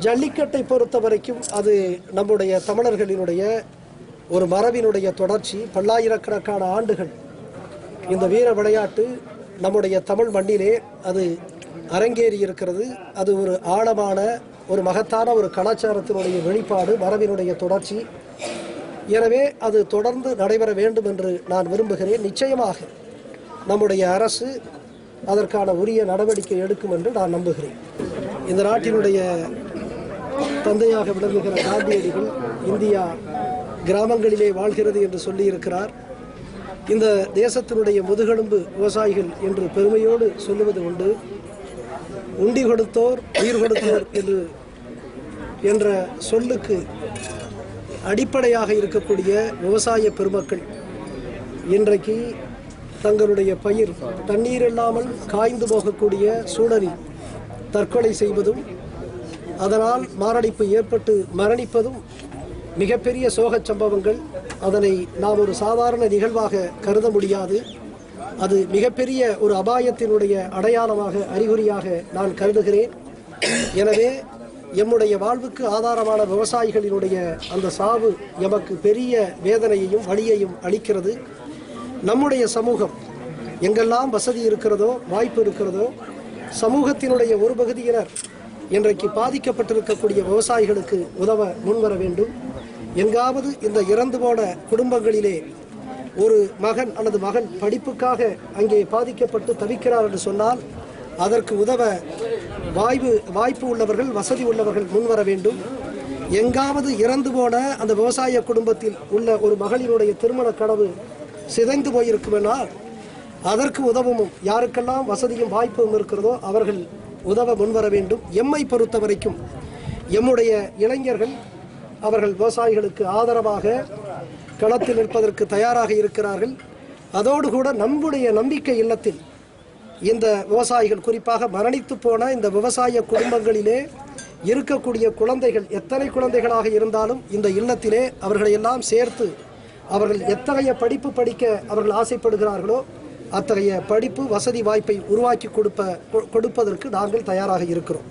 ஜல்லிக்கட்டை பொறுத்த வரைக்கும் அது நம்முடைய தமிழர்களினுடைய ஒரு மரபினுடைய தொடர்ச்சி. பல்லாயிரக்கணக்கான ஆண்டுகள் இந்த வீர விளையாட்டு நம்முடைய தமிழ் மண்ணிலே அது அரங்கேறி இருக்கிறது. அது ஒரு ஆழமான ஒரு மகத்தான ஒரு கலாச்சாரத்தினுடைய வெளிப்பாடு, மரபினுடைய தொடர்ச்சி. எனவே அது தொடர்ந்து நடைபெற வேண்டும் என்று நான் விரும்புகிறேன். நிச்சயமாக நம்முடைய அரசு அதற்கான உரிய நடவடிக்கை எடுக்கும் என்று நான் நம்புகிறேன். இந்த நாட்டினுடைய தந்தையாக விளங்குகிற காந்தியடிகள் இந்தியா கிராமங்களிலே வாழ்கிறது என்று சொல்லியிருக்கிறார். இந்த தேசத்தினுடைய முதுகெலும்பு விவசாயிகள் என்று பெருமையோடு சொல்லுவது உண்டு. உண்டி கொடுத்தோர் உயிர் கொடுத்தோர் என்ற சொல்லுக்கு அடிப்படையாக இருக்கக்கூடிய விவசாய பெருமக்கள் இன்றைக்கு தங்களுடைய பயிர் தண்ணீர் இல்லாமல் காய்ந்து போகக்கூடிய சூழலில் தற்கொலை செய்வதும் அதனால் மாரடைப்பு ஏற்பட்டு மரணிப்பதும் மிகப்பெரிய சோகச் சம்பவங்கள். அதனை நாம் ஒரு சாதாரண நிகழ்வாக கருத முடியாது. அது மிகப்பெரிய ஒரு அபாயத்தினுடைய அடையாளமாக, அறிகுறியாக நான் கருதுகிறேன். எனவே எம்முடைய வாழ்வுக்கு ஆதாரமான விவசாயிகளினுடைய அந்த சாவு எமக்கு பெரிய வேதனையையும் வலியையும் அளிக்கிறது. நம்முடைய சமூகம் எங்கெல்லாம் வசதி இருக்கிறதோ, வாய்ப்பு இருக்கிறதோ, சமூகத்தினுடைய ஒரு பகுதியினர் இன்றைக்கு பாதிக்கப்பட்டிருக்கக்கூடிய விவசாயிகளுக்கு உதவ முன்வர வேண்டும். எங்காவது இந்த இறந்து போன குடும்பங்களிலே ஒரு மகன் அல்லது மகன் படிப்புக்காக அங்கே பாதிக்கப்பட்டு தவிக்கிறார் என்று சொன்னால் அதற்கு உதவ வாய்ப்பு உள்ளவர்கள், வசதி உள்ளவர்கள் முன்வர வேண்டும். எங்காவது இறந்து போன அந்த விவசாய குடும்பத்தில் உள்ள ஒரு மகளினுடைய திருமண கனவு சிதைந்து போயிருக்குமென்றால் அதற்கு உதவும் யாருக்கெல்லாம் வசதியும் வாய்ப்பும் இருக்கிறதோ அவர்கள் உதவ முன்வர வேண்டும். எம்மை பொறுத்த வரைக்கும் எம்முடைய இளைஞர்கள் அவர்கள் விவசாயிகளுக்கு ஆதரவாக களத்தில் நிற்பதற்கு தயாராக இருக்கிறார்கள். அதோடு கூட நம்முடைய நம்பிக்கை இல்லத்தில் இந்த விவசாயிகள், குறிப்பாக மரணித்து போன இந்த விவசாய குடும்பங்களிலே இருக்கக்கூடிய குழந்தைகள் எத்தனை குழந்தைகளாக இருந்தாலும் இந்த இல்லத்திலே அவர்களை எல்லாம் சேர்த்து அவர்கள் எத்தகைய படிப்பு படிக்க அவர்கள் ஆசைப்படுகிறார்களோ அத்தகைய படிப்பு வசதி வாய்ப்பை உருவாக்கி கொடுப்பதற்கு நாங்கள் தயாராக இருக்கிறோம்.